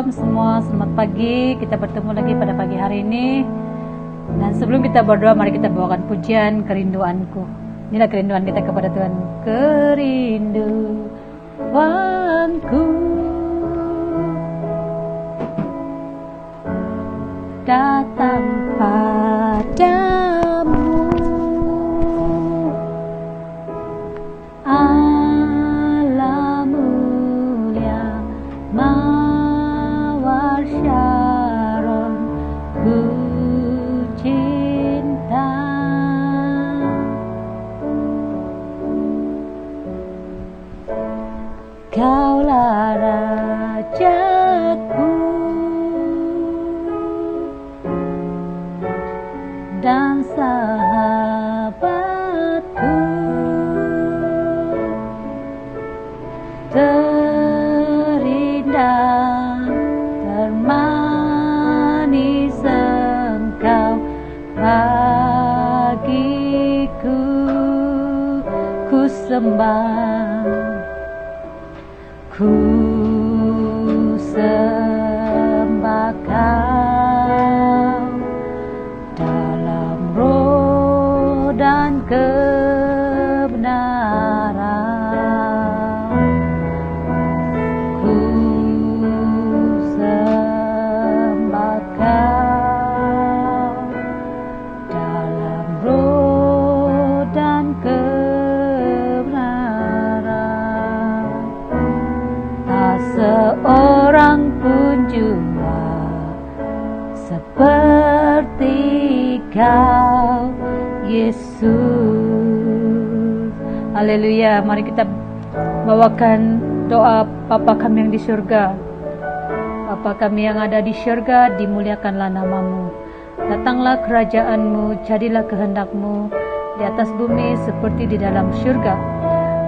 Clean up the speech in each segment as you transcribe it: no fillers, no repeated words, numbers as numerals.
Shalom semua, selamat pagi. Kita bertemu lagi pada pagi hari ini. Dan sebelum kita berdoa, mari kita bawakan pujian Kerinduanku. Inilah kerinduan kita kepada Tuhan. Kerinduanku datang padamu, Allah mulia mawar Syaron, ku cinta. Kaulah rajaku dan sahabatku, terindah termanis Engkau bagiku. Ku sembah, ku sembah Kau dalam roh dan kebenaran. Ku sembah Kau dalam roh dan kebenaran. Tak seorang pun jua seperti Kau, Yesus. Haleluya. Mari kita bawakan doa Bapa kami yang di surga. Bapa kami yang ada di surga, dimuliakanlah namamu. Datanglah kerajaan-Mu, jadilah kehendak-Mu di atas bumi seperti di dalam surga.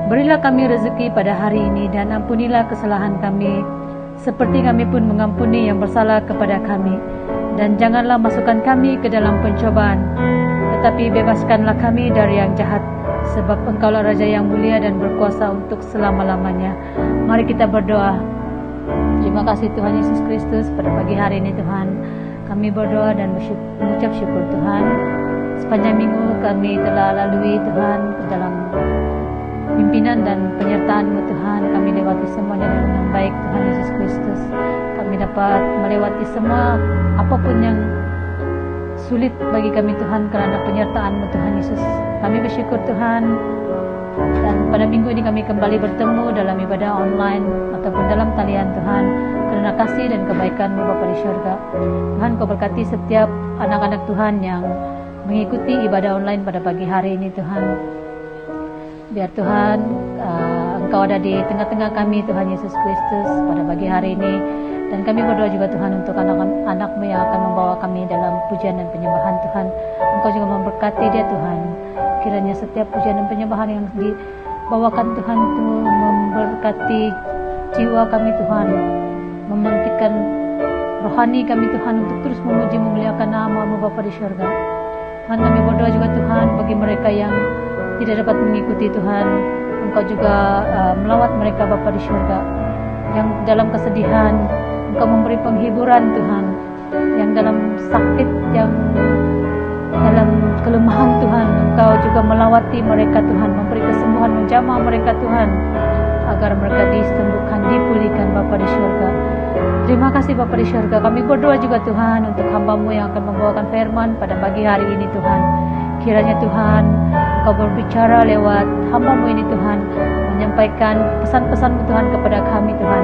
Berilah kami rezeki pada hari ini, dan ampunilah kesalahan kami seperti kami pun mengampuni yang bersalah kepada kami. Dan janganlah masukkan kami ke dalam pencobaan, tetapi bebaskanlah kami dari yang jahat, sebab Engkaulah Raja yang mulia dan berkuasa untuk selama-lamanya. Mari kita berdoa. Terima kasih Tuhan Yesus Kristus, pada pagi hari ini Tuhan kami berdoa dan mengucap syukur Tuhan. Sepanjang minggu kami telah lalui Tuhan dalam pimpinan dan penyertaan-Mu Tuhan. Kami lewati semuanya dengan baik Tuhan Yesus Kristus. Kami dapat melewati semua apapun yang sulit bagi kami Tuhan karena penyertaan-Mu Tuhan Yesus. Kami bersyukur Tuhan, dan pada minggu ini kami kembali bertemu dalam ibadah online ataupun dalam talian Tuhan, karena kasih dan kebaikan-Mu Bapa di surga. Tuhan, Kau berkati setiap anak-anak Tuhan yang mengikuti ibadah online pada pagi hari ini Tuhan. Biar Tuhan Engkau ada di tengah-tengah kami Tuhan Yesus Kristus pada pagi hari ini. Dan kami berdoa juga Tuhan untuk anak-anak-Mu yang akan membawa kami dalam pujian dan penyembahan Tuhan. Engkau juga memberkati dia Tuhan. Kiranya setiap pujian dan penyembahan yang dibawakan Tuhan itu memberkati jiwa kami Tuhan, membangkitkan rohani kami Tuhan untuk terus memuji memuliakan nama-Mu Bapa di surga. Tuhan, kami berdoa juga Tuhan bagi mereka yang tidak dapat mengikuti Tuhan, Engkau juga melawat mereka Bapa di surga, yang dalam kesedihan Engkau memberi penghiburan Tuhan, yang dalam sakit, yang dalam kelemahan Tuhan Engkau juga melawati mereka Tuhan, memberi kesembuhan, menjamah mereka Tuhan, agar mereka disembuhkan, dipulihkan Bapa di surga. Terima kasih Bapa di surga. Kami berdoa juga Tuhan untuk hamba-Mu yang akan membawakan firman pada pagi hari ini Tuhan. Kiranya Tuhan Engkau berbicara lewat hamba-Mu ini Tuhan, menyampaikan pesan-pesan-Mu Tuhan kepada kami Tuhan.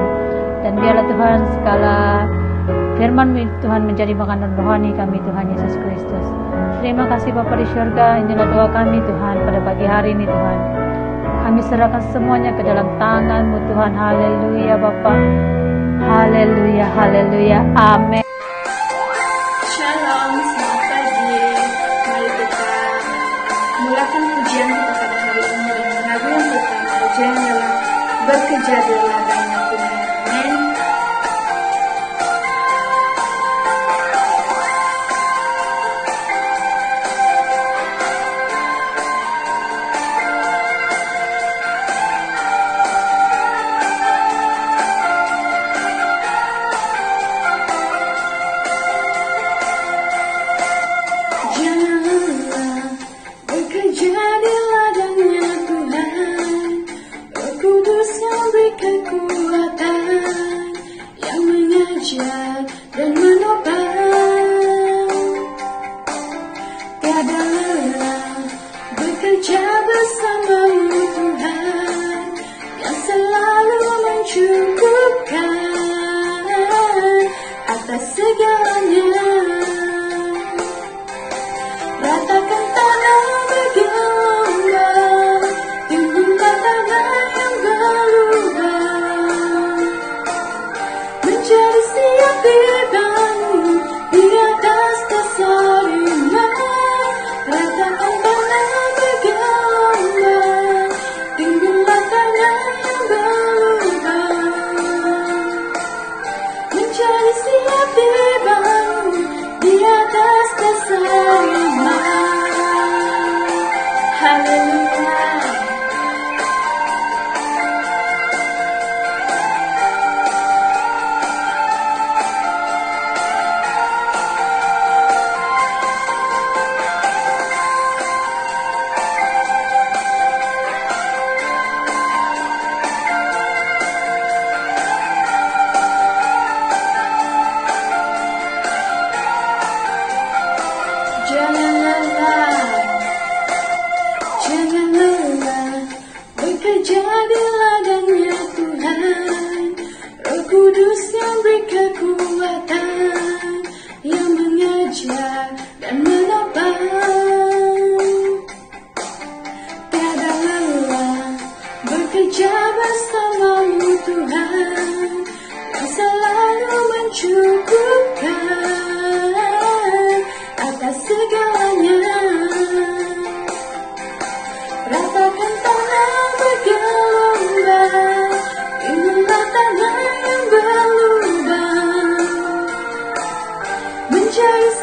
Dan biarlah Tuhan segala firman-Mu Tuhan menjadi makanan rohani kami Tuhan Yesus Kristus. Terima kasih Bapa di surga. Inilah doa kami Tuhan pada pagi hari ini Tuhan. Kami serahkan semuanya ke dalam tangan-Mu Tuhan. Haleluya Bapa. Haleluya, haleluya, amin. Shalom, selamat pagi. Mari kita mulakan pujian kita pada hari ini dengan lagu yang pertama. Pujian adalah Bekerja di ladangnya Tuhan. Amin.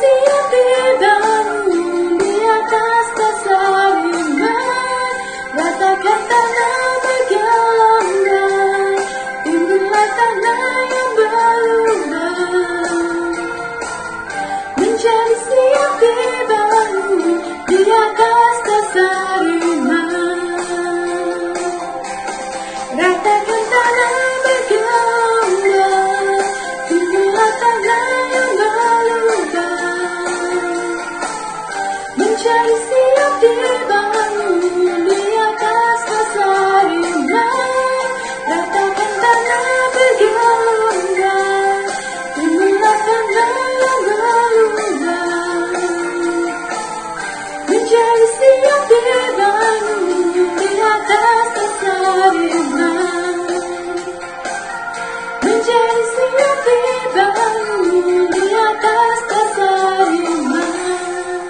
siap dibangun di atas dasar iman. Ratakan tanah bergelombang, timbullah tanah yang berlubang. Menjadi siap dibangun di atas dasar iman. Ratakan tanah bergelombang, timbullah tanah yang berlubang. Menjadi siap dibangun di atas dasar iman. Ratakan tanah bergelombang, timbullah tanah yang berlubang. Menjadi siap dibangun di atas dasar iman. Menjadi siap dibangun di atas dasar iman.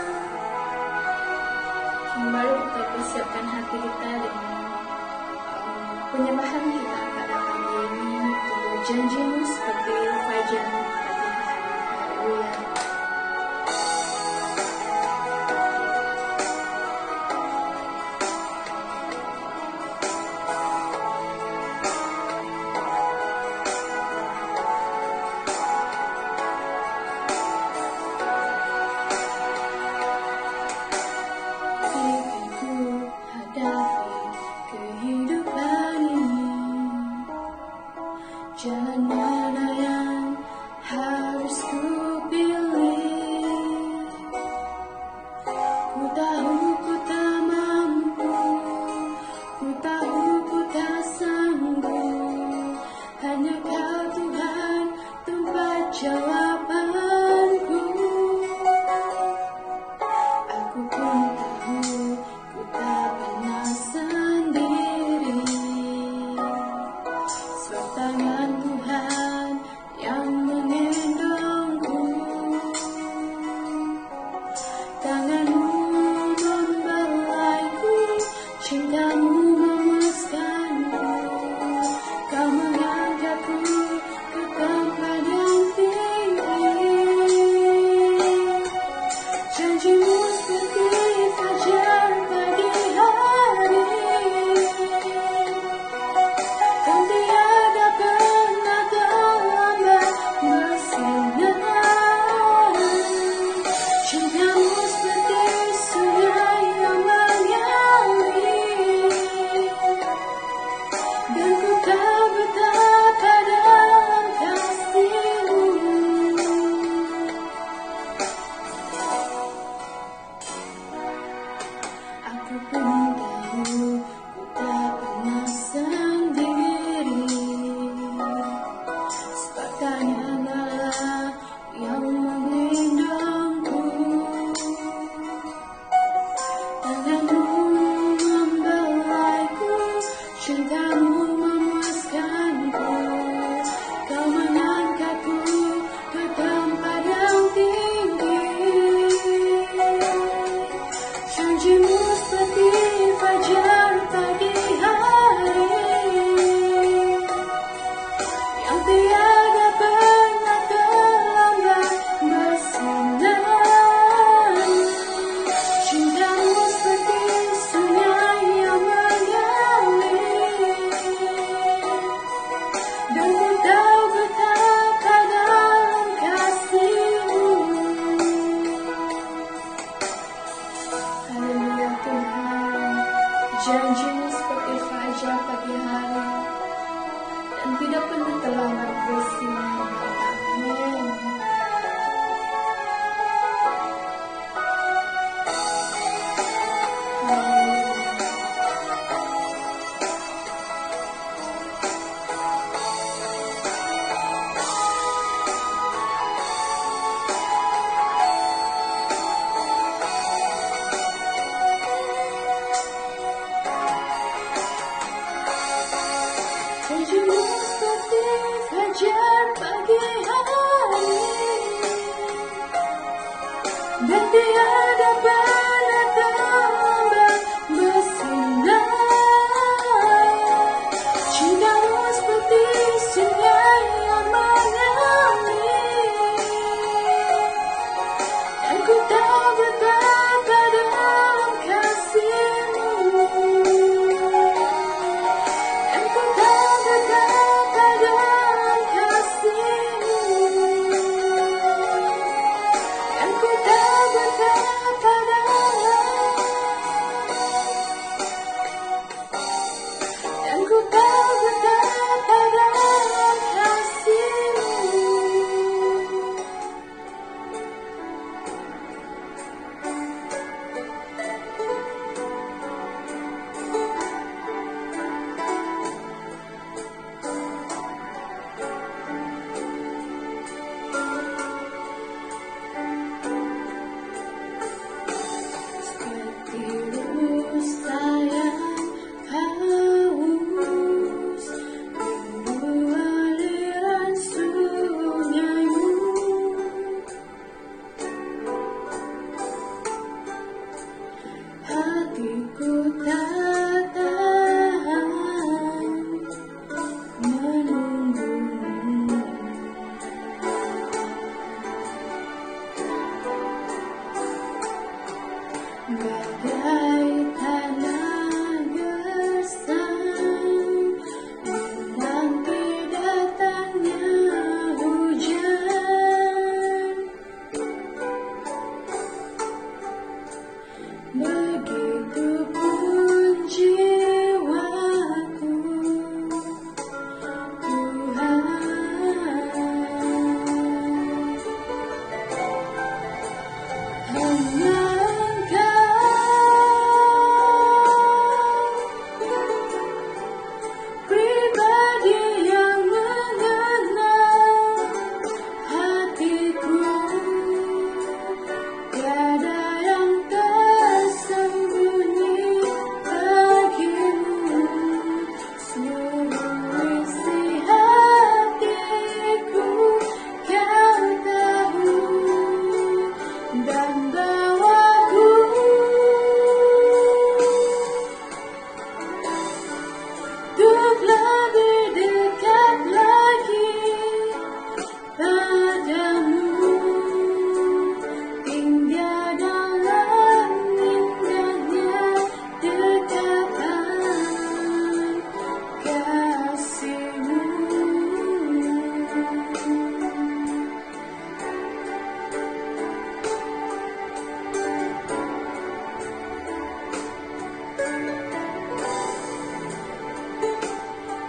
Mari kita persiapkan hati kita dengan penyembahan kita pada pagi ini untuk janjimu seperti fajar pagi hari. Haleluya. Ku hadapi kehidupan ini, jalan mana yang harus ku pilih? Ku tahu ku tak mampu, ku tahu ku tak sanggup. Hanya Kau Tuhan tempat jawabanku. Aku pun tahu ku tak pernah sendiri, sebab tangan Tuhan yang mengendongku. Tangan-Mu membelaiku, cinta-Mu memuaskanku. Kau mengangkatku ke tempat yang tinggi. Janji-Mu seperti fajar pagi hari, yang tiada pernah terlambat bersinar. Cinta-Mu seperti sungai yang mengalir, dan ku tahu betapa dalam kasih-Mu. Aku pun tahu ku tak pernah sendiri, sebab tangan Allah yang melindungku. Tangan-Mu membelaiku, cinta-Mu memuaskanku. Kau mengangkatku ke tempat yang tinggi. Janji-Mu seperti fajar pagi hari, yang tiada pernah terlambat bersinar. Cinta-Mu seperti sungai yang mengalir, dan ku tahu betapa dalam kasih-Mu. Haleluya Tuhan, janji-Mu seperti fajar pagi hari, dan tidak pernah terlambat bersinar. Amin. Janji-Mu seperti fajar pagi hari, dan tiada pernah terlambat bersinar. Cinta-Mu seperti sungai yang mengalir, Begitupun jiwaku, Tuhan, hanya pribadi yang mengenal hatiku, tiada yang tersembunyi bagimu. Seluruh isi hatiku kau tahu, dan bawaku untuk lebih dekat lagi padamu, hingga dalam indahnya dekatan kasih-Mu.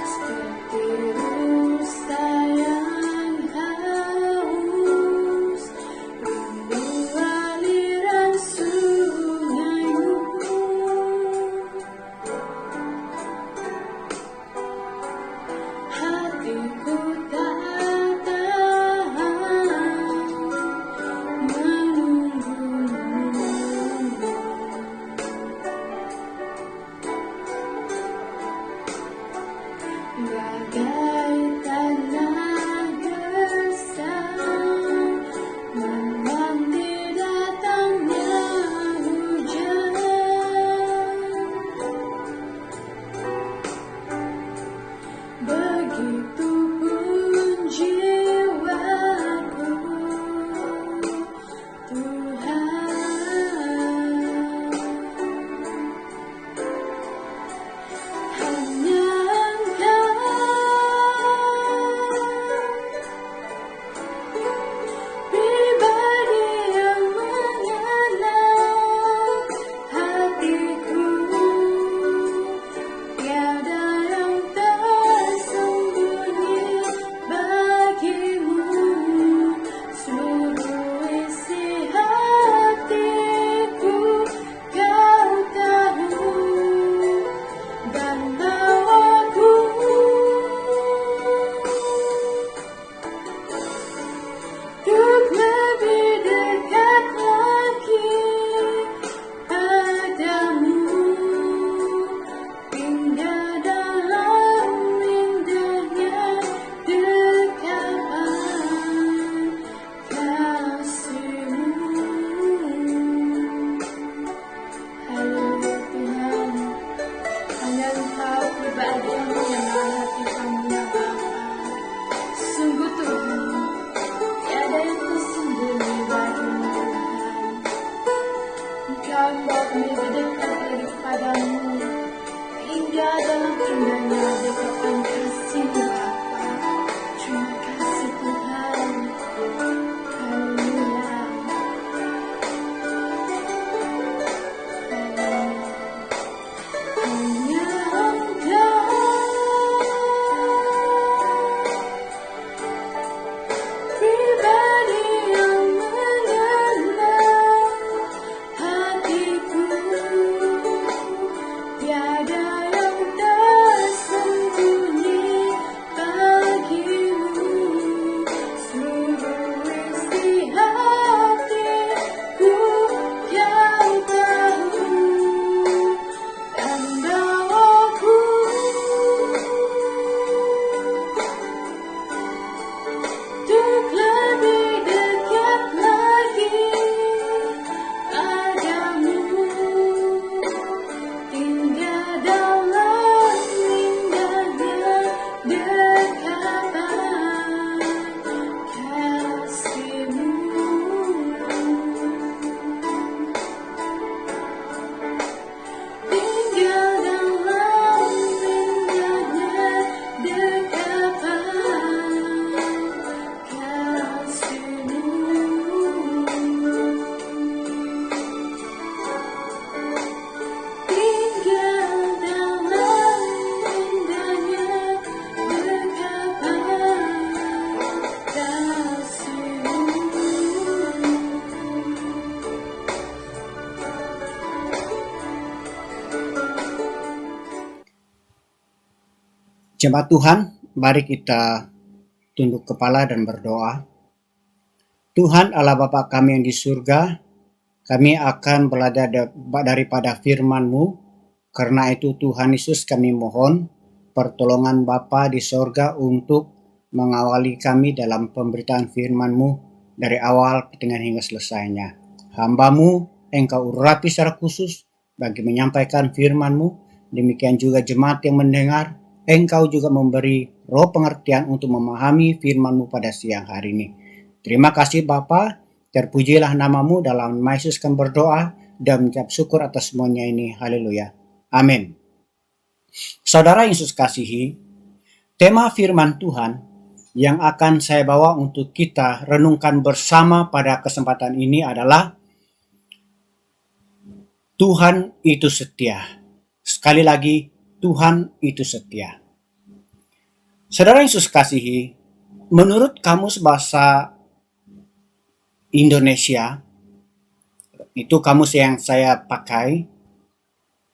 Seperti rusa yang haus, rindu aliran sungai-Mu. Hatiku tak tahan menunggu-Mu. Bagai tanah gersang menanti datangnya hujan, begitupun jiwaku, Tuhan, hanya pribadi yang mengenal hatiku, tiada yang tersembunyi bagimu. Seluruh isi hatiku kau tahu, dan bawaku untuk lebih dekat lagi padamu, hingga dalam indahnya dekatan kasih-Mu. Haleluya Tuhan, hanya Engkau pribadi yang mengenal hati kami ya Bapa. Sungguh Tuhan, tiada yang tersembunyi bagimu Tuhan. Engkau membawa kami lebih dekat lagi kepadamu, hingga dalam indahnya dekatan kasih-Mu Bapa. Terima kasih Tuhan. Haleluya. Hanya Engkau pribadi yang mengenal hatiku, tiada yang Jemaat Tuhan, mari kita tunduk kepala dan berdoa. Tuhan Allah Bapa kami yang di surga, kami akan belajar daripada firman-Mu. Karena itu Tuhan Yesus kami mohon pertolongan Bapa di surga untuk mengawali kami dalam pemberitaan firman-Mu dari awal dengan hingga selesainya. Hamba-Mu Engkau urapi secara khusus bagi menyampaikan firman-Mu. Demikian juga jemaat yang mendengar, Engkau juga memberi roh pengertian untuk memahami firman-Mu pada siang hari ini. Terima kasih Bapa, terpujilah nama-Mu, dalam nama Yesus kami berdoa dan mengucap syukur atas semuanya ini. Haleluya. Amin. Saudara Yesus kasihi, tema firman Tuhan yang akan saya bawa untuk kita renungkan bersama pada kesempatan ini adalah Tuhan itu setia. Sekali lagi, Tuhan itu setia. Saudara Yesus kasihi, menurut Kamus Bahasa Indonesia, itu kamus yang saya pakai,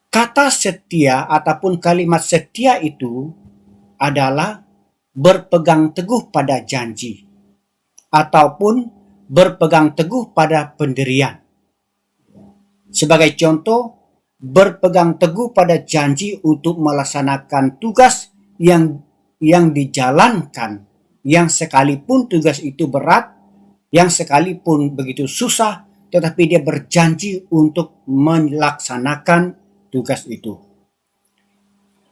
kata setia ataupun kalimat setia itu adalah berpegang teguh pada janji ataupun berpegang teguh pada pendirian. Sebagai contoh, berpegang teguh pada janji untuk melaksanakan tugas yang dijalankan, yang sekalipun tugas itu berat, yang sekalipun begitu susah, tetapi dia berjanji untuk melaksanakan tugas itu.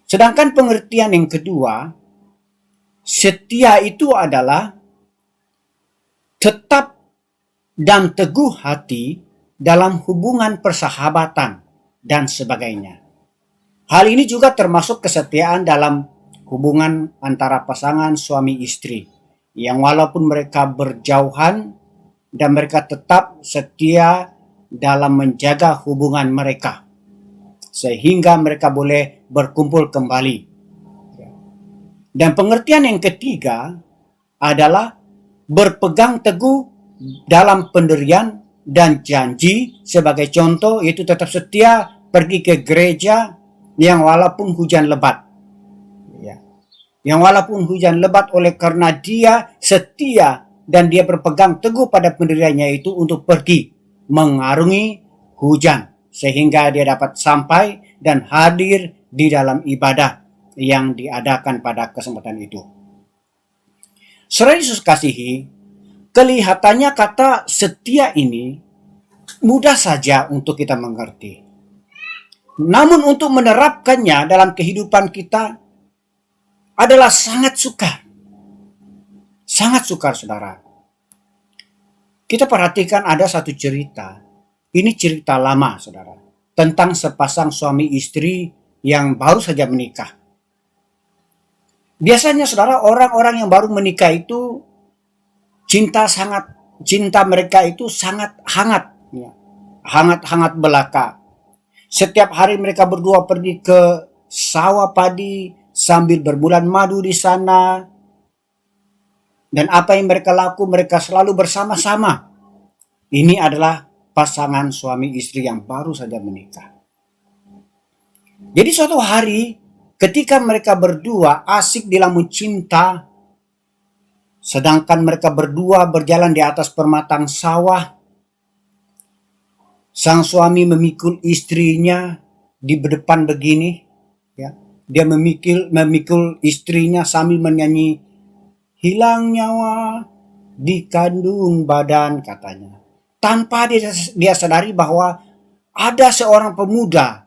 Sedangkan pengertian yang kedua, setia itu adalah tetap dan teguh hati dalam hubungan persahabatan dan sebagainya. Hal ini juga termasuk kesetiaan dalam hubungan antara pasangan suami istri, yang walaupun mereka berjauhan dan mereka tetap setia dalam menjaga hubungan mereka sehingga mereka boleh berkumpul kembali. Dan pengertian yang ketiga adalah berpegang teguh dalam pendirian dan janji. Sebagai contoh, yaitu tetap setia pergi ke gereja yang walaupun hujan lebat. Yang walaupun hujan lebat, oleh karena dia setia dan dia berpegang teguh pada pendiriannya itu untuk pergi mengarungi hujan, sehingga dia dapat sampai dan hadir di dalam ibadah yang diadakan pada kesempatan itu. Saudara Yesus kasihi, kelihatannya kata setia ini mudah saja untuk kita mengerti. Namun untuk menerapkannya dalam kehidupan kita adalah sangat sukar. Sangat sukar, saudara. Kita perhatikan ada satu cerita. Ini cerita lama, saudara. Tentang sepasang suami istri yang baru saja menikah. Biasanya, saudara, orang-orang yang baru menikah itu cinta mereka itu sangat hangat. Ya. Hangat-hangat belaka. Setiap hari mereka berdua pergi ke sawah padi sambil berbulan madu di sana. Dan apa yang mereka lakukan, mereka selalu bersama-sama. Ini adalah pasangan suami istri yang baru saja menikah. Jadi suatu hari ketika mereka berdua asik di lamun cinta, sedangkan mereka berdua berjalan di atas permatang sawah, sang suami memikul istrinya di depan begini, ya. Dia memikul istrinya sambil menyanyi, hilang nyawa di kandung badan, katanya. Tanpa dia sadari bahwa ada seorang pemuda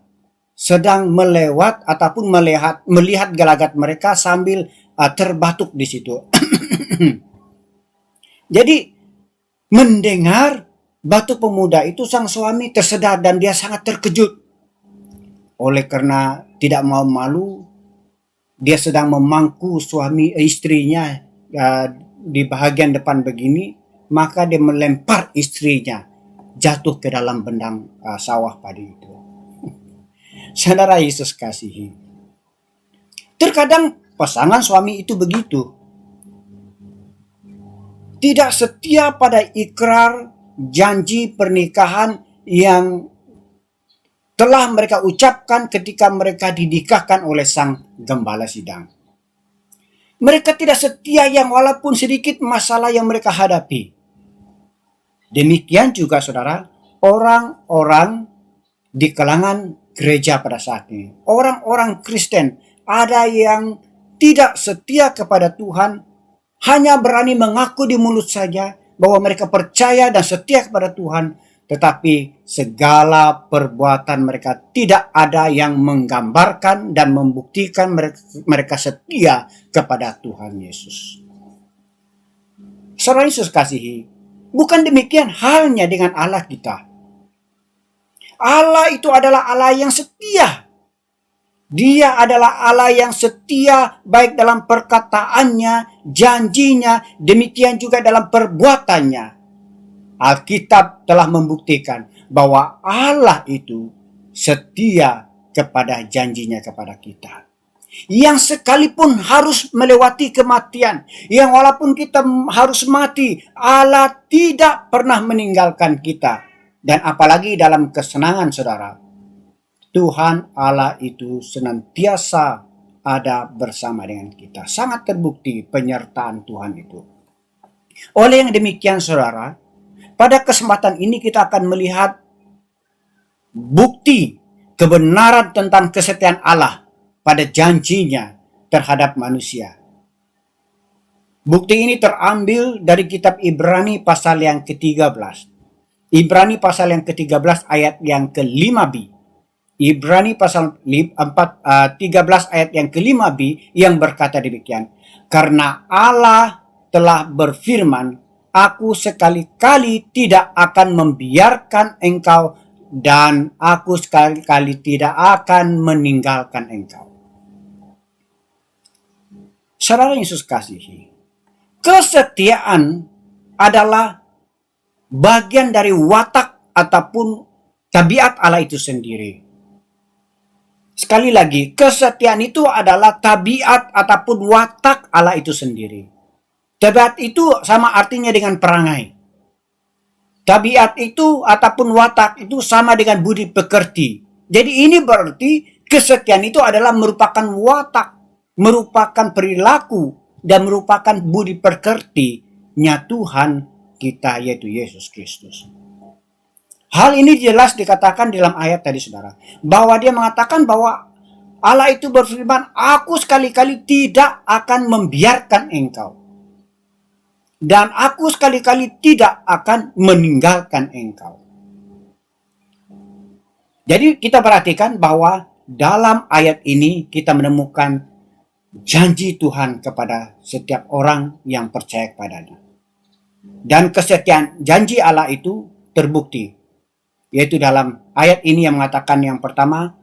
sedang melewat ataupun melihat gelagat mereka sambil terbatuk di situ. Jadi mendengar batuk pemuda itu, sang suami tersedar dan dia sangat terkejut. Oleh karena tidak mau malu, dia sedang memangku istrinya di bagian depan begini, maka dia melempar istrinya jatuh ke dalam bendang sawah padi itu. Saudara Yesus kasihi, terkadang pasangan suami itu begitu, tidak setia pada ikrar janji pernikahan yang telah mereka ucapkan ketika mereka dinikahkan oleh sang gembala sidang. Mereka tidak setia yang walaupun sedikit masalah yang mereka hadapi. Demikian juga saudara, orang-orang di kalangan gereja pada saat ini. Orang-orang Kristen ada yang tidak setia kepada Tuhan, hanya berani mengaku di mulut saja bahwa mereka percaya dan setia kepada Tuhan, tetapi segala perbuatan mereka tidak ada yang menggambarkan dan membuktikan mereka setia kepada Tuhan Yesus. Saudara Yesus kasihi, bukan demikian halnya dengan Allah kita. Allah itu adalah Allah yang setia. Dia adalah Allah yang setia baik dalam perkataannya, janjinya, demikian juga dalam perbuatannya. Alkitab telah membuktikan bahwa Allah itu setia kepada janjinya kepada kita. Yang sekalipun harus melewati kematian, yang walaupun kita harus mati, Allah tidak pernah meninggalkan kita. Dan apalagi dalam kesenangan saudara, Tuhan Allah itu senantiasa ada bersama dengan kita. Sangat terbukti penyertaan Tuhan itu. Oleh yang demikian saudara, pada kesempatan ini kita akan melihat bukti kebenaran tentang kesetiaan Allah pada janjinya terhadap manusia. Bukti ini terambil dari kitab Ibrani pasal yang ke-13. Ibrani pasal yang ke-13 ayat yang ke-5b. Ibrani pasal 13 ayat yang ke-5b yang berkata demikian. Karena Allah telah berfirman, Aku sekali-kali tidak akan membiarkan engkau dan aku sekali-kali tidak akan meninggalkan engkau. Saudara Yesus kasihi, kesetiaan adalah bagian dari watak ataupun tabiat Allah itu sendiri. Sekali lagi, kesetiaan itu adalah tabiat ataupun watak Allah itu sendiri. Tabiat itu sama artinya dengan perangai. Tabiat itu ataupun watak itu sama dengan budi pekerti. Jadi ini berarti kesetiaan itu adalah merupakan watak, merupakan perilaku, dan merupakan budi pekertinya Tuhan kita yaitu Yesus Kristus. Hal ini jelas dikatakan dalam ayat tadi saudara. Bahwa dia mengatakan bahwa Allah itu berfirman, Aku sekali-kali tidak akan membiarkan engkau. Dan aku sekali-kali tidak akan meninggalkan engkau. Jadi kita perhatikan bahwa dalam ayat ini kita menemukan janji Tuhan kepada setiap orang yang percaya kepadanya. Dan kesetiaan janji Allah itu terbukti. Yaitu dalam ayat ini yang mengatakan yang pertama,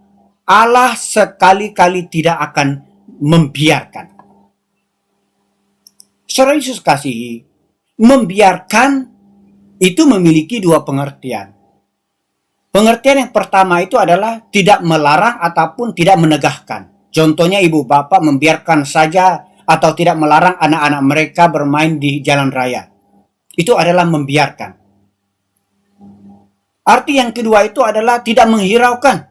Allah sekali-kali tidak akan membiarkan. Saudara Yesus kasihi, membiarkan itu memiliki dua pengertian. Pengertian yang pertama itu adalah tidak melarang ataupun tidak menegahkan. Contohnya ibu bapak membiarkan saja atau tidak melarang anak-anak mereka bermain di jalan raya. Itu adalah membiarkan. Arti yang kedua itu adalah tidak menghiraukan.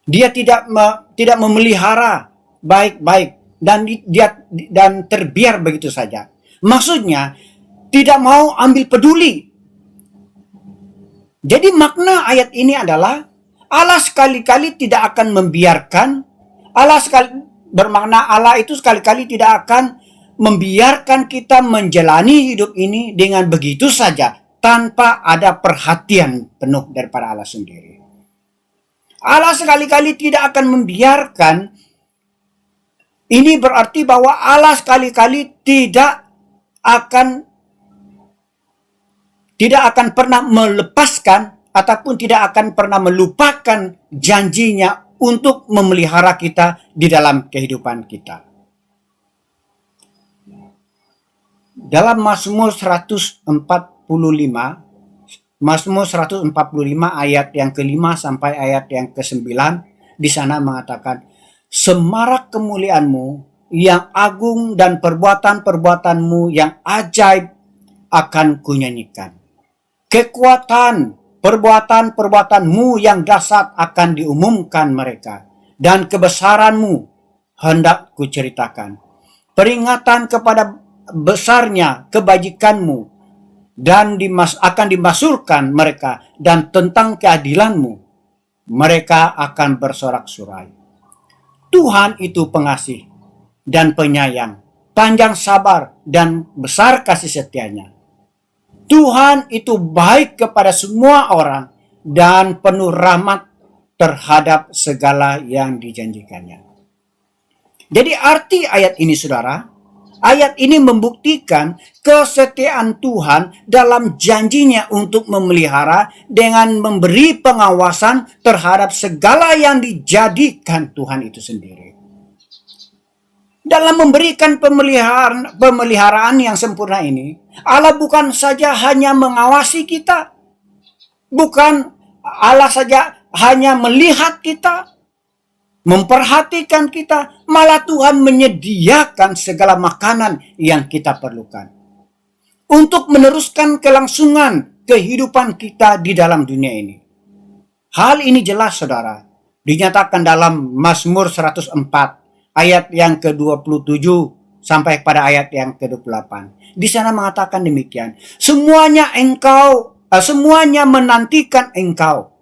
Dia tidak memelihara baik-baik dan terbiar begitu saja. Maksudnya tidak mau ambil peduli. Jadi makna ayat ini adalah Allah sekali-kali tidak akan membiarkan. Bermakna Allah itu sekali-kali tidak akan membiarkan kita menjalani hidup ini dengan begitu saja tanpa ada perhatian penuh daripada Allah sendiri. Allah sekali-kali tidak akan membiarkan. Ini berarti bahwa Allah sekali-kali tidak akan pernah melepaskan ataupun tidak akan pernah melupakan janjinya untuk memelihara kita di dalam kehidupan kita. Dalam Mazmur 145 ayat yang ke-5 sampai ayat yang ke-9 di sana mengatakan, Semarak kemuliaanmu yang agung dan perbuatan-perbuatanmu yang ajaib akan kunyanyikan. Kekuatan perbuatan-perbuatanmu yang dahsyat akan diumumkan mereka, dan kebesaranmu hendak kuceritakan. peringatan kepada besarnya kebajikanmu dan akan dimasyhurkan mereka, dan tentang keadilanmu mereka akan bersorak-sorai. Tuhan itu pengasih dan penyayang, panjang sabar dan besar kasih setianya. Tuhan itu baik kepada semua orang dan penuh rahmat terhadap segala yang dijanjikannya. Jadi arti ayat ini, saudara, ayat ini membuktikan kesetiaan Tuhan dalam janjinya untuk memelihara dengan memberi pengawasan terhadap segala yang dijadikan Tuhan itu sendiri. Dalam memberikan pemeliharaan yang sempurna ini, Allah bukan saja hanya mengawasi kita, bukan Allah saja hanya melihat kita, memperhatikan kita, malah Tuhan menyediakan segala makanan yang kita perlukan untuk meneruskan kelangsungan kehidupan kita di dalam dunia ini. Hal ini jelas, saudara, dinyatakan dalam Mazmur 104 ayat yang ke-27 sampai pada ayat yang ke-28. Di sana mengatakan demikian, semuanya menantikan engkau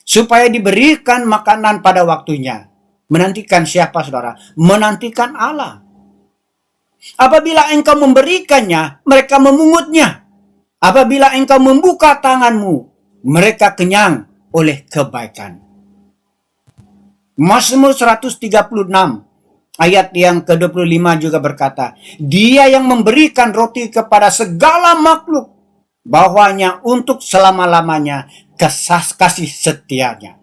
supaya diberikan makanan pada waktunya. Menantikan siapa, saudara? Menantikan Allah. Apabila engkau memberikannya, mereka memungutnya. Apabila engkau membuka tanganmu, mereka kenyang oleh kebaikan. Mazmur 136 ayat yang ke-25 juga berkata, Dia yang memberikan roti kepada segala makhluk, bahwanya untuk selama-lamanya kasih setianya.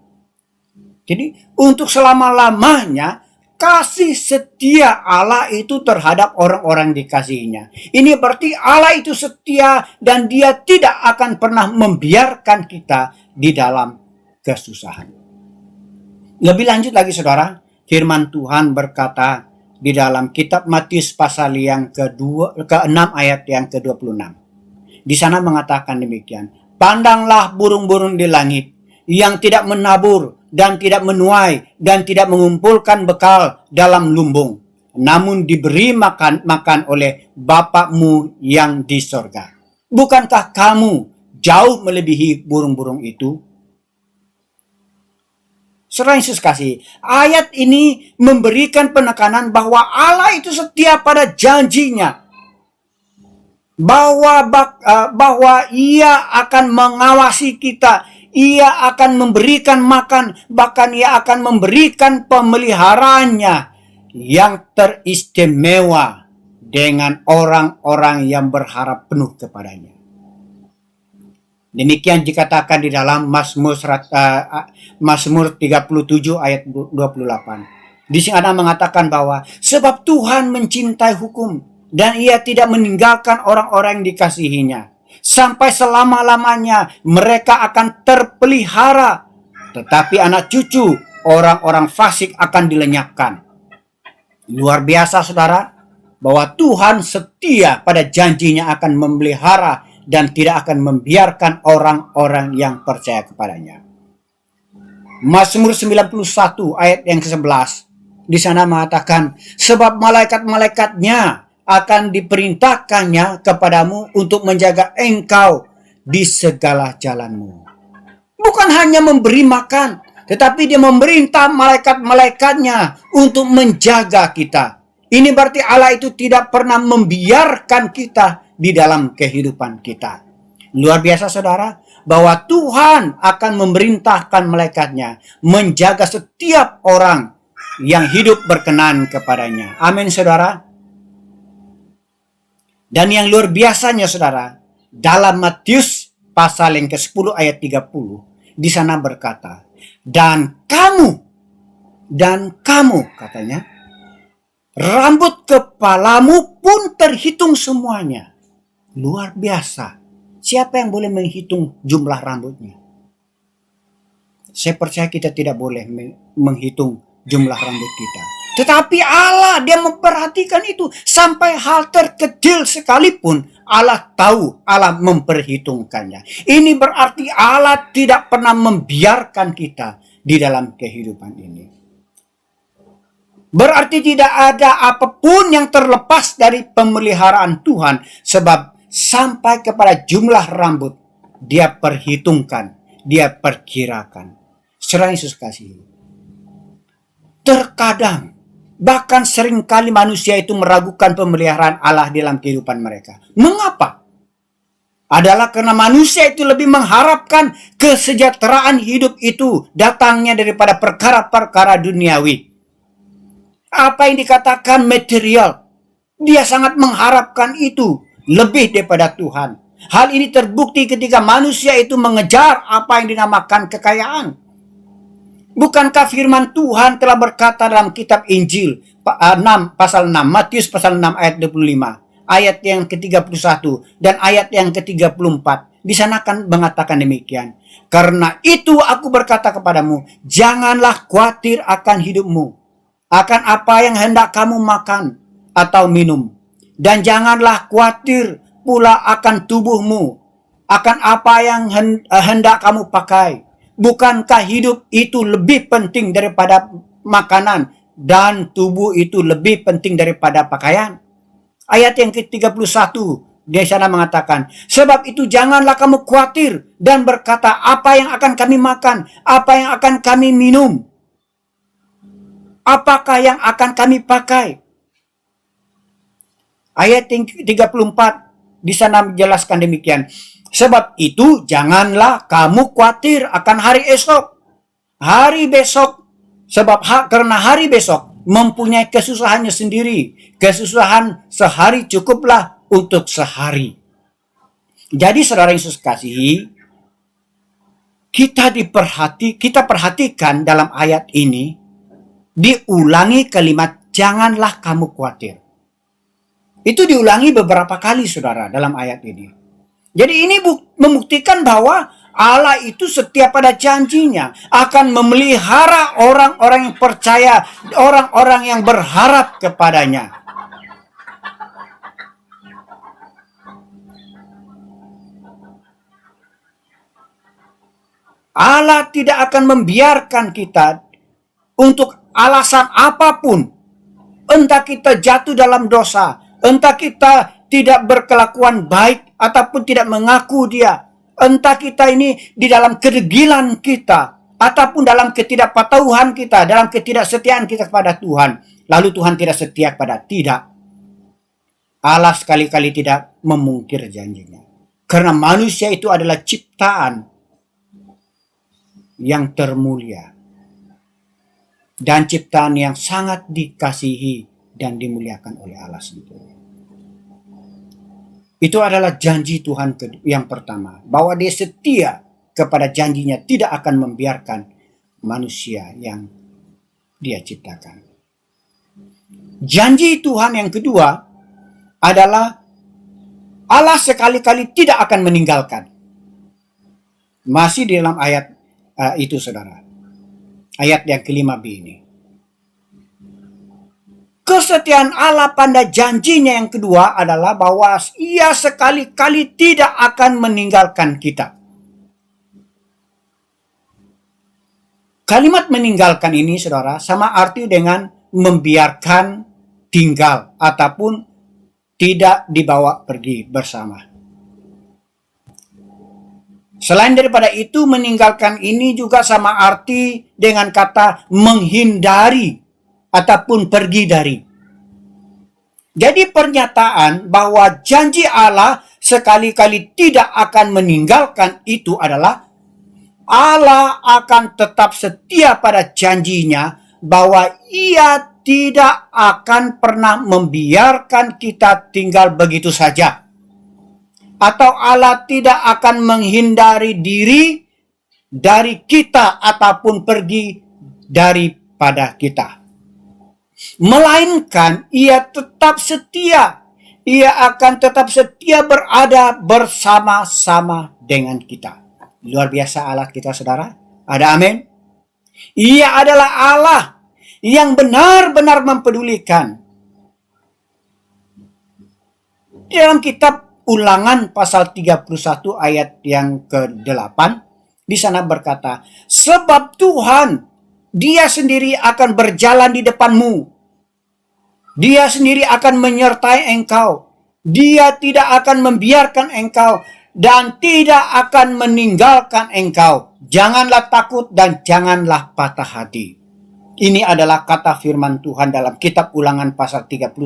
Jadi untuk selama-lamanya kasih setia Allah itu terhadap orang-orang dikasihinya. Ini berarti Allah itu setia dan Dia tidak akan pernah membiarkan kita di dalam kesusahan. Lebih lanjut lagi, saudara, firman Tuhan berkata di dalam kitab Matius pasal yang ke-6 ayat yang ke-26. Di sana mengatakan demikian, pandanglah burung-burung di langit yang tidak menabur dan tidak menuai dan tidak mengumpulkan bekal dalam lumbung, namun diberi makan oleh Bapakmu yang di sorga. Bukankah kamu jauh melebihi burung-burung itu? Saudara Yesus kasih, ayat ini memberikan penekanan bahwa Allah itu setia pada janjinya, bahwa Ia akan mengawasi kita, Ia akan memberikan makan, bahkan Ia akan memberikan pemeliharaannya yang teristimewa dengan orang-orang yang berharap penuh kepadanya. Demikian dikatakan di dalam Mazmur 37 ayat 28. Di sana mengatakan bahwa sebab Tuhan mencintai hukum dan Ia tidak meninggalkan orang-orang yang dikasihinya. Sampai selama-lamanya mereka akan terpelihara, tetapi anak cucu orang-orang fasik akan dilenyapkan. Luar biasa, saudara, bahwa Tuhan setia pada janjinya akan memelihara dan tidak akan membiarkan orang-orang yang percaya kepadanya. Mazmur 91 ayat yang ke-11 di sana mengatakan, sebab malaikat-malaikatnya akan diperintahkannya kepadamu untuk menjaga engkau di segala jalanmu. Bukan hanya memberi makan, tetapi Dia memerintah malaikat-malaikatnya untuk menjaga kita. Ini berarti Allah itu tidak pernah membiarkan kita di dalam kehidupan kita. Luar biasa, saudara, bahwa Tuhan akan memerintahkan malaikatnya menjaga setiap orang yang hidup berkenan kepadanya. Amin, saudara. Dan yang luar biasanya, saudara, dalam Matius pasal yang ke-10 ayat 30, di sana berkata, dan kamu katanya, rambut kepalamu pun terhitung semuanya. Luar biasa. Siapa yang boleh menghitung jumlah rambutnya? Saya percaya kita tidak boleh menghitung jumlah rambut kita. Tetapi Allah, Dia memperhatikan itu. Sampai hal terkecil sekalipun Allah tahu, Allah memperhitungkannya. Ini berarti Allah tidak pernah membiarkan kita di dalam kehidupan ini. Berarti tidak ada apapun yang terlepas dari pemeliharaan Tuhan, sebab sampai kepada jumlah rambut Dia perhitungkan, Dia perkirakan. Saudara Yesus kasih. Terkadang, bahkan seringkali manusia itu meragukan pemeliharaan Allah dalam kehidupan mereka. Mengapa? Adalah karena manusia itu lebih mengharapkan kesejahteraan hidup itu datangnya daripada perkara-perkara duniawi. Apa yang dikatakan material, dia sangat mengharapkan itu lebih daripada Tuhan. Hal ini terbukti ketika manusia itu mengejar apa yang dinamakan kekayaan. Bukankah firman Tuhan telah berkata dalam kitab Injil pasal 6, Matius pasal 6 ayat 25, ayat yang ke-31 dan ayat yang ke-34. Di sana kan mengatakan demikian. Karena itu aku berkata kepadamu, janganlah khawatir akan hidupmu, akan apa yang hendak kamu makan atau minum. Dan janganlah khawatir pula akan tubuhmu, akan apa yang hendak kamu pakai. Bukankah hidup itu lebih penting daripada makanan dan tubuh itu lebih penting daripada pakaian? Ayat yang ke-31 di sana mengatakan, sebab itu janganlah kamu khawatir dan berkata, apa yang akan kami makan, apa yang akan kami minum, apakah yang akan kami pakai. Ayat yang ke-34 di sana menjelaskan demikian. Sebab itu janganlah kamu khawatir akan hari esok, hari besok, sebab karena hari besok mempunyai kesusahannya sendiri. Kesusahan sehari cukuplah untuk sehari. Jadi saudara Yesus kasihi, kita perhatikan dalam ayat ini diulangi kalimat janganlah kamu khawatir. Itu diulangi beberapa kali saudara dalam ayat ini. Jadi ini membuktikan bahwa Allah itu setia pada janjinya, akan memelihara orang-orang yang percaya, orang-orang yang berharap kepadanya. Allah tidak akan membiarkan kita untuk alasan apapun, entah kita jatuh dalam dosa, entah kita tidak berkelakuan baik ataupun tidak mengaku Dia, entah kita ini di dalam kedegilan kita ataupun dalam ketidakpatuhan kita, dalam ketidaksetiaan kita kepada Tuhan, lalu Tuhan tidak setia kepada tidak. Allah sekali-kali tidak memungkir janjinya, karena manusia itu adalah ciptaan yang termulia dan ciptaan yang sangat dikasihi dan dimuliakan oleh Allah sendiri. Itu adalah janji Tuhan yang pertama, bahwa Dia setia kepada janjinya, tidak akan membiarkan manusia yang Dia ciptakan. Janji Tuhan yang kedua adalah Allah sekali-kali tidak akan meninggalkan. Masih di dalam ayat itu saudara, ayat yang ke-5b ini. Kesetiaan Allah pada janjinya yang kedua adalah bahwa Ia sekali-kali tidak akan meninggalkan kita. Kalimat meninggalkan ini saudara sama arti dengan membiarkan tinggal ataupun tidak dibawa pergi bersama. Selain daripada itu, meninggalkan ini juga sama arti dengan kata menghindari ataupun pergi dari. Jadi pernyataan bahwa janji Allah sekali-kali tidak akan meninggalkan itu adalah Allah akan tetap setia pada janjinya bahwa Ia tidak akan pernah membiarkan kita tinggal begitu saja. Atau Allah tidak akan menghindari diri dari kita ataupun pergi daripada kita. Melainkan Ia tetap setia. Ia akan tetap setia berada bersama-sama dengan kita. Luar biasa Allah kita saudara. Ada amin? Ia adalah Allah yang benar-benar mempedulikan. Dalam kitab Ulangan pasal 31 ayat yang ke-8, di sana berkata, sebab Tuhan Dia sendiri akan berjalan di depanmu Dia sendiri akan menyertai engkau. Dia tidak akan membiarkan engkau dan tidak akan meninggalkan engkau. Janganlah takut dan janganlah patah hati. Ini adalah kata firman Tuhan dalam kitab Ulangan pasal 31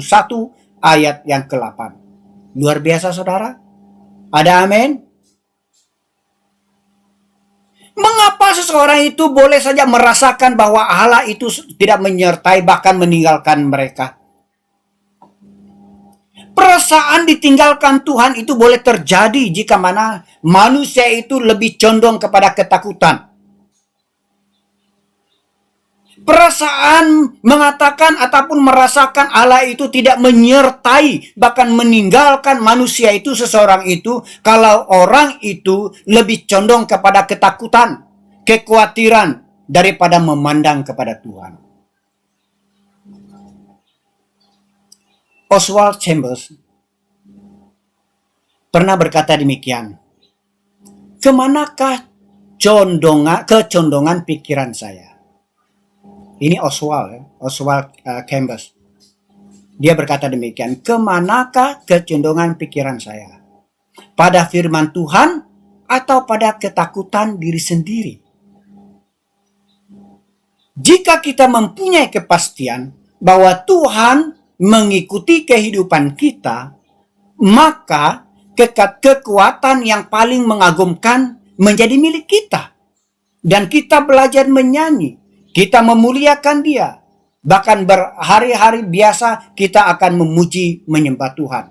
ayat yang ke-8. Luar biasa saudara. Ada amin? Mengapa seseorang itu boleh saja merasakan bahwa Allah itu tidak menyertai bahkan meninggalkan mereka? Perasaan ditinggalkan Tuhan itu boleh terjadi jika mana manusia itu lebih condong kepada ketakutan. Perasaan mengatakan ataupun merasakan Allah itu tidak menyertai bahkan meninggalkan manusia itu, seseorang itu, kalau orang itu lebih condong kepada ketakutan, kekhawatiran daripada memandang kepada Tuhan. Oswald Chambers pernah berkata demikian, kemanakah kecondongan pikiran saya? Ini Oswald Chambers. Dia berkata demikian, kemanakah kecondongan pikiran saya? Pada firman Tuhan atau pada ketakutan diri sendiri? Jika kita mempunyai kepastian bahwa Tuhan mengikuti kehidupan kita, maka kekuatan yang paling mengagumkan menjadi milik kita. Dan kita belajar menyanyi, kita memuliakan Dia. Bahkan berhari-hari biasa kita akan memuji menyembah Tuhan.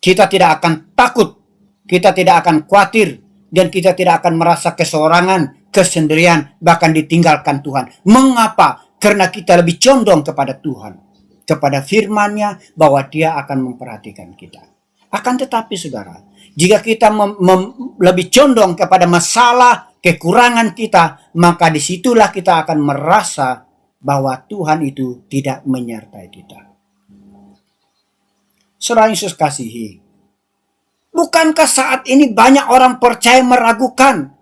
Kita tidak akan takut, kita tidak akan khawatir, dan kita tidak akan merasa kesorangan, kesendirian, bahkan ditinggalkan Tuhan. Mengapa? Karena kita lebih condong kepada Tuhan, kepada firman-Nya bahwa Dia akan memperhatikan kita. Akan tetapi saudara, jika kita lebih condong kepada masalah, kekurangan kita, maka disitulah kita akan merasa bahwa Tuhan itu tidak menyertai kita. Saudara Yesus kasihi, bukankah saat ini banyak orang percaya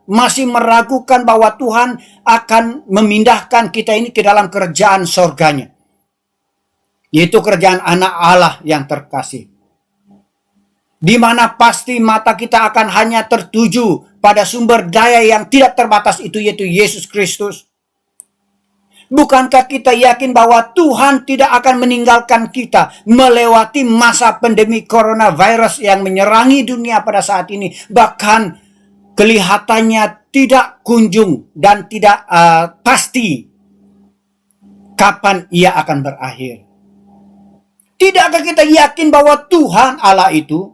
masih meragukan bahwa Tuhan akan memindahkan kita ini ke dalam kerajaan sorganya, yaitu kerajaan anak Allah yang terkasih, di mana pasti mata kita akan hanya tertuju pada sumber daya yang tidak terbatas itu, yaitu Yesus Kristus. Bukankah kita yakin bahwa Tuhan tidak akan meninggalkan kita melewati masa pandemi coronavirus yang menyerangi dunia pada saat ini, bahkan kelihatannya tidak kunjung dan tidak pasti kapan ia akan berakhir? Tidakkah kita yakin bahwa Tuhan Allah itu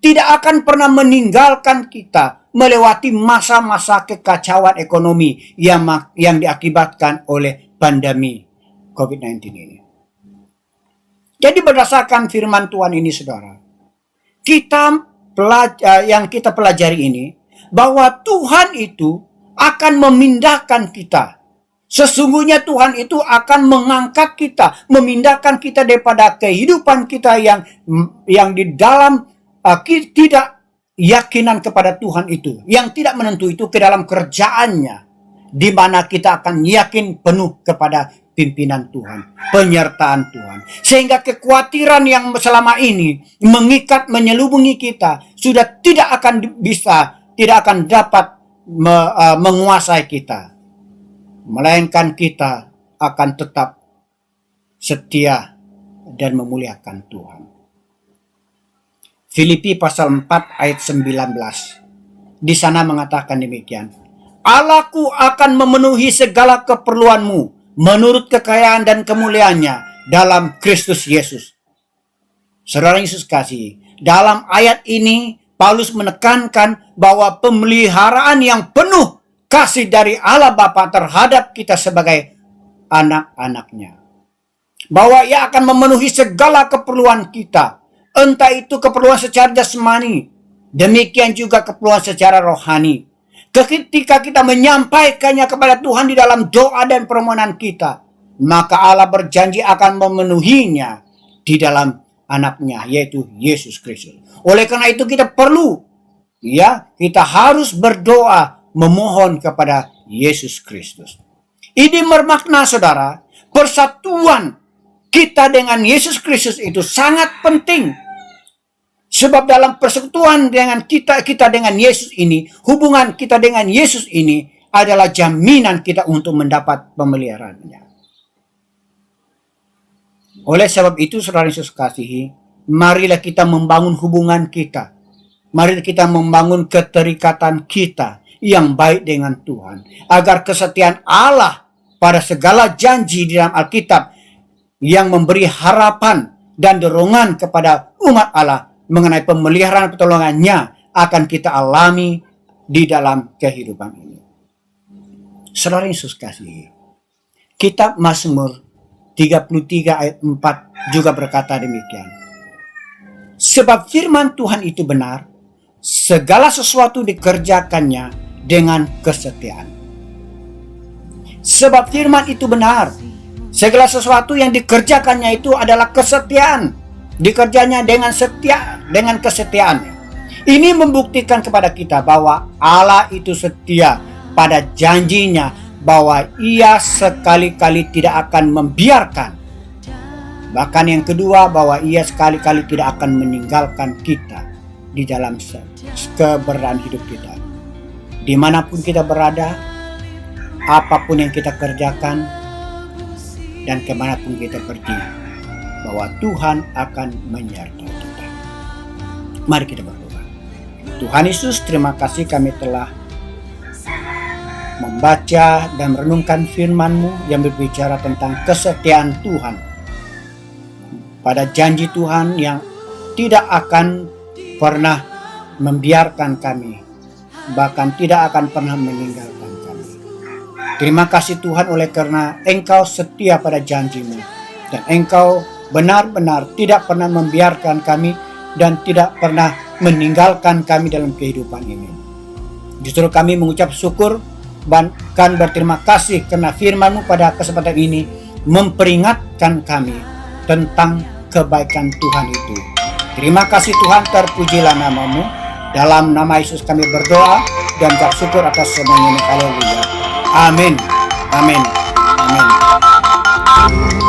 tidak akan pernah meninggalkan kita melewati masa-masa kekacauan ekonomi yang diakibatkan oleh pandemi COVID-19 ini? Jadi berdasarkan firman Tuhan ini saudara, yang kita pelajari ini, bahwa Tuhan itu akan memindahkan kita. Sesungguhnya Tuhan itu akan mengangkat kita, memindahkan kita daripada kehidupan kita yang di dalam tidak yakinan kepada Tuhan itu, yang tidak menentu itu, ke dalam kerjaannya, di mana kita akan yakin penuh kepada pimpinan Tuhan, penyertaan Tuhan. Sehingga kekhawatiran yang selama ini mengikat, menyelubungi kita, sudah tidak akan dapat menguasai kita. Melainkan kita akan tetap setia dan memuliakan Tuhan. Filipi pasal 4 ayat 19. Di sana mengatakan demikian. Allahku akan memenuhi segala keperluanmu menurut kekayaan dan kemuliaannya dalam Kristus Yesus. Saudara Yesus kasih, dalam ayat ini Paulus menekankan bahwa pemeliharaan yang penuh kasih dari Allah Bapa terhadap kita sebagai anak-anaknya. Bahwa Ia akan memenuhi segala keperluan kita. Entah itu keperluan secara jasmani, demikian juga keperluan secara rohani. Ketika kita menyampaikannya kepada Tuhan di dalam doa dan permohonan kita, maka Allah berjanji akan memenuhinya di dalam anaknya, yaitu Yesus Kristus. Oleh karena itu kita kita harus berdoa memohon kepada Yesus Kristus. Ini bermakna saudara, persatuan kita dengan Yesus Kristus itu sangat penting. Sebab dalam persekutuan dengan kita dengan Yesus ini, hubungan kita dengan Yesus ini adalah jaminan kita untuk mendapat pemeliharaannya. Oleh sebab itu, saudara Yesus kasihi, marilah kita membangun hubungan kita. Mari kita membangun keterikatan kita yang baik dengan Tuhan. Agar kesetiaan Allah pada segala janji di dalam Alkitab yang memberi harapan dan dorongan kepada umat Allah mengenai pemeliharaan pertolongannya akan kita alami di dalam kehidupan ini. Saudara Yesus kasihi, kitab Mazmur 33 ayat 4 juga berkata demikian. Sebab firman Tuhan itu benar, segala sesuatu dikerjakannya dengan kesetiaan. Sebab firman itu benar, segala sesuatu yang dikerjakannya itu adalah kesetiaan. Dikerjanya dengan setia, dengan kesetiaan. Ini membuktikan kepada kita bahwa Allah itu setia pada janjinya, bahwa Ia sekali-kali tidak akan membiarkan. Bahkan yang kedua, bahwa Ia sekali-kali tidak akan meninggalkan kita di dalam keberadaan hidup kita. Dimanapun kita berada, apapun yang kita kerjakan, dan kemanapun kita pergi, bahwa Tuhan akan menyertai kita. Mari kita berdoa. Tuhan Yesus, terima kasih kami telah membaca dan merenungkan firman-Mu yang berbicara tentang kesetiaan Tuhan. Pada janji Tuhan yang tidak akan pernah membiarkan kami, bahkan tidak akan pernah meninggalkan kami. Terima kasih Tuhan oleh karena Engkau setia pada janji-Mu. Dan Engkau benar-benar tidak pernah membiarkan kami dan tidak pernah meninggalkan kami dalam kehidupan ini. Justru kami mengucap syukur bahkan berterima kasih karena firman-Mu pada kesempatan ini memperingatkan kami tentang kebaikan Tuhan itu. Terima kasih Tuhan, terpujilah nama-Mu. Dalam nama Yesus kami berdoa dan ucap syukur atas semuanya. Haleluya. Amin. Amin. Amin.